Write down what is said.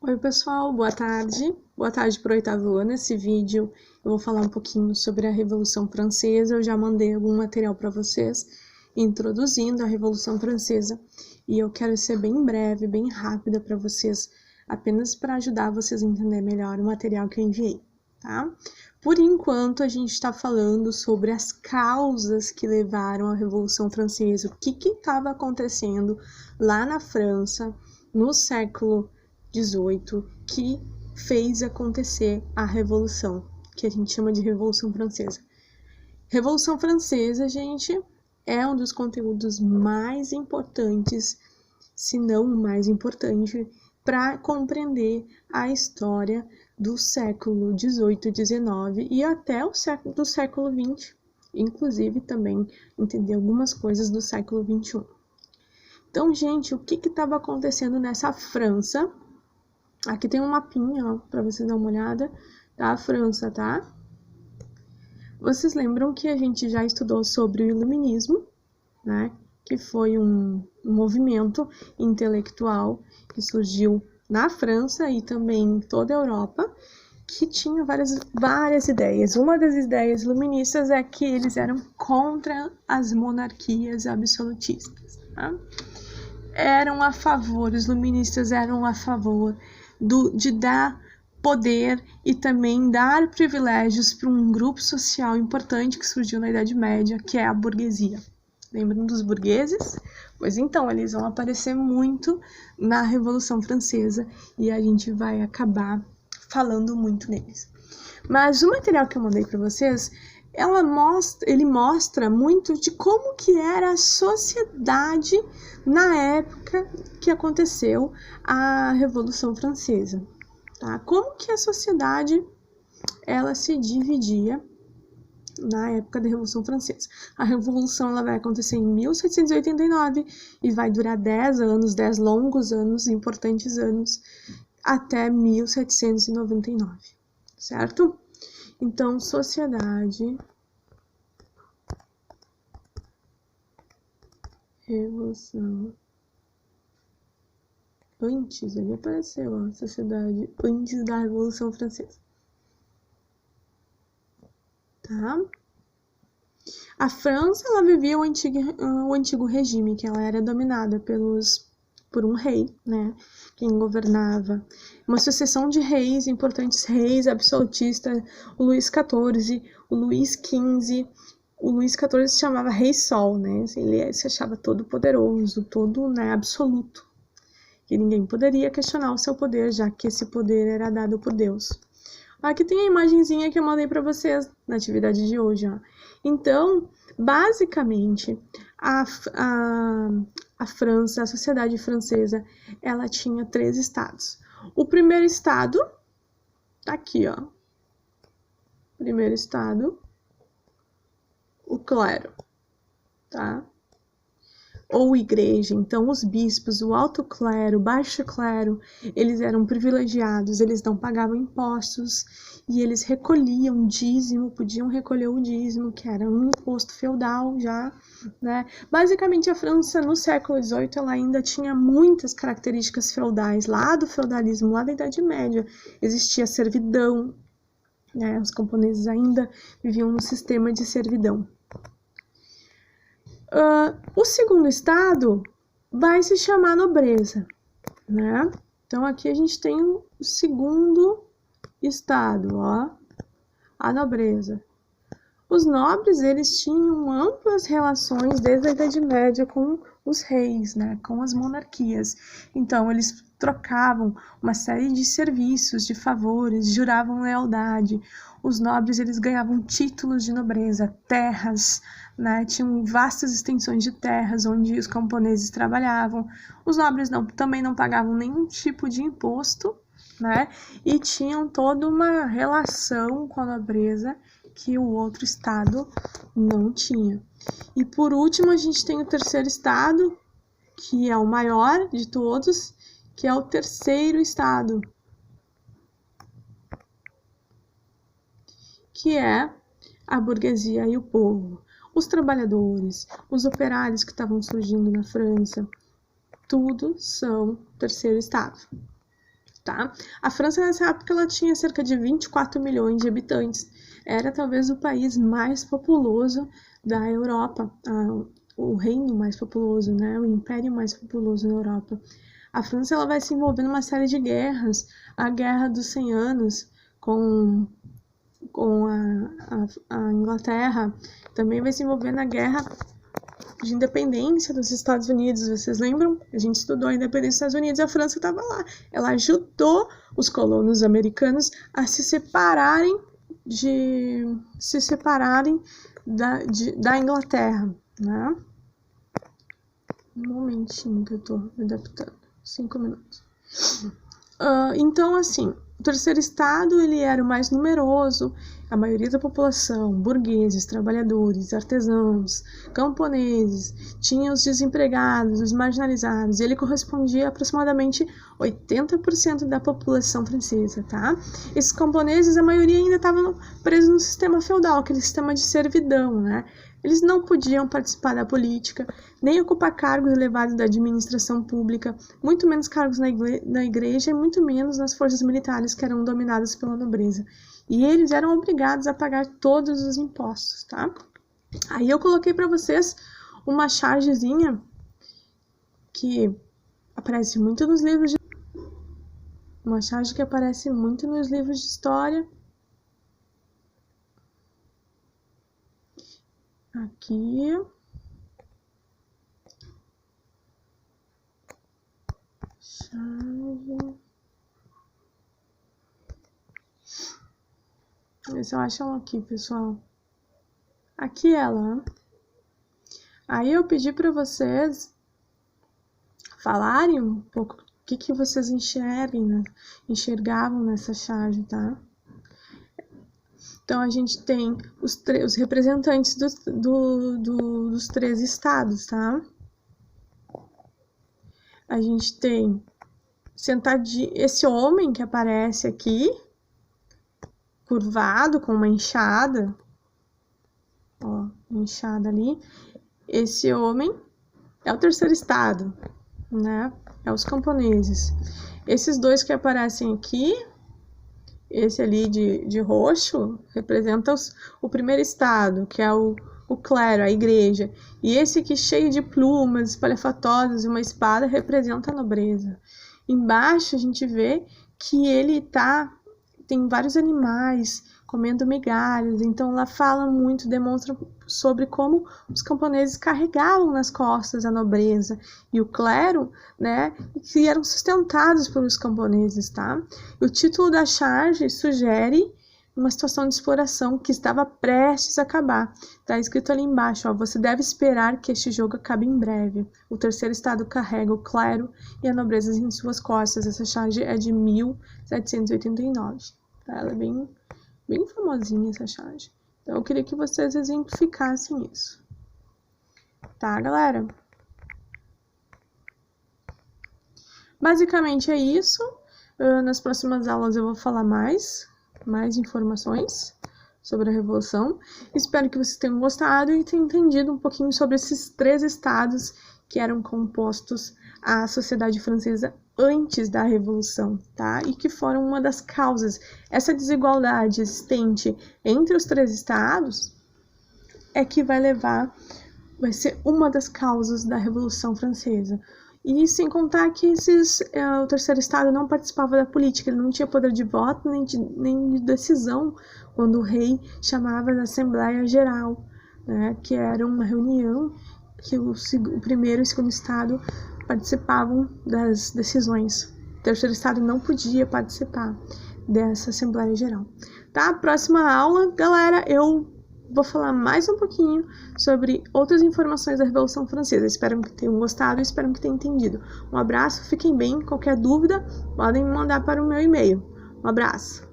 Oi pessoal, boa tarde. Boa tarde para o oitavo ano. Nesse vídeo eu vou falar um pouquinho sobre a Revolução Francesa. Eu já mandei algum material para vocês introduzindo a Revolução Francesa e eu quero ser bem breve, bem rápida para vocês, apenas para ajudar vocês a entender melhor o material que eu enviei, tá? Por enquanto a gente está falando sobre as causas que levaram à Revolução Francesa, o que estava acontecendo lá na França no século 18 que fez acontecer a Revolução, que a gente chama de Revolução Francesa. Revolução Francesa, gente, é um dos conteúdos mais importantes, se não o mais importante, para compreender a história do século 18, 19 e até o século 20, inclusive também entender algumas coisas do século 21. Então, gente, o que estava acontecendo nessa França? Aqui tem um mapinha, ó, para vocês darem uma olhada, da França, tá? Vocês lembram que a gente já estudou sobre o Iluminismo, né? Que foi um movimento intelectual que surgiu na França e também em toda a Europa, que tinha várias ideias. Uma das ideias iluministas é que eles eram contra as monarquias absolutistas, tá? Os iluministas eram a favor de dar poder e também dar privilégios para um grupo social importante que surgiu na Idade Média, que é a burguesia. Lembram dos burgueses? Pois então, eles vão aparecer muito na Revolução Francesa e a gente vai acabar falando muito neles. Mas o material que eu mandei para vocês, ele mostra muito de como que era a sociedade na época que aconteceu a Revolução Francesa, tá? Como que a sociedade ela se dividia na época da Revolução Francesa. A Revolução ela vai acontecer em 1789 e vai durar 10 anos, 10 longos anos, importantes anos, até 1799, certo? Então, sociedade, revolução, antes, ali apareceu a sociedade antes da Revolução Francesa, tá? A França, ela vivia o antigo regime, que ela era dominada por um rei, né? Quem governava, uma sucessão de reis, importantes reis absolutistas, o Luís XIV, o Luís XV. O Luís XIV se chamava Rei Sol, né? Ele se achava todo poderoso, todo, né, absoluto. E ninguém poderia questionar o seu poder, já que esse poder era dado por Deus. Aqui tem a imagenzinha que eu mandei para vocês na atividade de hoje, ó. Então, basicamente, a França, a sociedade francesa, ela tinha 3 estados. O primeiro estado, tá aqui, ó. Primeiro estado, o clero, tá? Ou igreja. Então, os bispos, o alto clero, o baixo clero, eles eram privilegiados, eles não pagavam impostos e eles recolhiam dízimo, podiam recolher o dízimo, que era um imposto feudal já, né? Basicamente, a França, no século XVIII, ela ainda tinha muitas características feudais. Lá do feudalismo, lá da Idade Média, existia servidão, né? Os camponeses ainda viviam no sistema de servidão. O segundo estado vai se chamar nobreza, né? Então, aqui a gente tem o segundo estado, ó, a nobreza. Os nobres, eles tinham amplas relações desde a Idade Média com os reis, né? Com as monarquias. Então, eles trocavam uma série de serviços, de favores, juravam lealdade. Os nobres, eles ganhavam títulos de nobreza, terras, né? Tinham vastas extensões de terras onde os camponeses trabalhavam. Os nobres também não pagavam nenhum tipo de imposto, né? E tinham toda uma relação com a nobreza que o outro estado não tinha. E por último, a gente tem o terceiro estado, que é o maior de todos, que é o terceiro estado, que é a burguesia e o povo. Os trabalhadores, os operários que estavam surgindo na França, tudo são terceiro estado. tá? A França, nessa época, ela tinha cerca de 24 milhões de habitantes. Era talvez o país mais populoso da Europa, o reino mais populoso, né? O império mais populoso na Europa. A França, ela vai se envolver numa série de guerras. A Guerra dos 100 Anos com a Inglaterra. Também vai se envolver na Guerra de Independência dos Estados Unidos. Vocês lembram? A gente estudou a independência dos Estados Unidos e a França estava lá. Ela ajudou os colonos americanos a se separarem da Inglaterra, né? Um momentinho que eu tô me adaptando. 5 minutos. Então, assim, o terceiro estado, ele era o mais numeroso, a maioria da população, burgueses, trabalhadores, artesãos, camponeses, tinha os desempregados, os marginalizados, e ele correspondia a aproximadamente 80% da população francesa, tá? Esses camponeses, a maioria ainda estavam presos no sistema feudal, aquele sistema de servidão, né? Eles não podiam participar da política, nem ocupar cargos elevados da administração pública, muito menos cargos na igreja e muito menos nas forças militares que eram dominadas pela nobreza. E eles eram obrigados a pagar todos os impostos, tá? Aí eu coloquei para vocês uma chargezinha que aparece muito nos livros de... Uma charge que aparece muito nos livros de história. Aqui. Chave. Vê se eu acho ela aqui, pessoal. Aqui ela. Aí eu pedi para vocês falarem um pouco o que vocês enxergavam nessa charge, tá? Então, a gente tem os representantes dos 3 estados, tá? A gente tem sentadinho, esse homem que aparece aqui, curvado, com uma enxada. Ó, enxada ali. Esse homem é o terceiro estado, né? É os camponeses. Esses dois que aparecem aqui... Esse ali de roxo representa o primeiro estado, que é o clero, a igreja. E esse aqui cheio de plumas, espalhafatosas e uma espada representa a nobreza. Embaixo a gente vê que ele tem vários animais comendo migalhas. Então ela fala muito, demonstra sobre como os camponeses carregavam nas costas a nobreza e o clero, né, que eram sustentados pelos camponeses, tá? O título da charge sugere uma situação de exploração que estava prestes a acabar. Tá escrito ali embaixo, ó, você deve esperar que este jogo acabe em breve. O terceiro estado carrega o clero e a nobreza em suas costas. Essa charge é de 1789. Tá? Ela é bem famosinha, essa charge. Então, eu queria que vocês exemplificassem isso. Tá, galera? Basicamente é isso. Nas próximas aulas eu vou falar mais informações sobre a Revolução. Espero que vocês tenham gostado e tenham entendido um pouquinho sobre esses 3 estados que eram compostos à sociedade francesa antes da Revolução, tá? E que foram uma das causas. Essa desigualdade existente entre os 3 estados é que vai ser uma das causas da Revolução Francesa. E sem contar que o terceiro estado não participava da política, ele não tinha poder de voto nem de decisão quando o rei chamava da Assembleia Geral, né, que era uma reunião que o primeiro e o segundo estado participavam das decisões. O terceiro estado não podia participar dessa Assembleia Geral. Tá? Próxima aula, galera, eu vou falar mais um pouquinho sobre outras informações da Revolução Francesa. Espero que tenham gostado e espero que tenham entendido. Um abraço, fiquem bem. Qualquer dúvida, podem me mandar para o meu e-mail. Um abraço.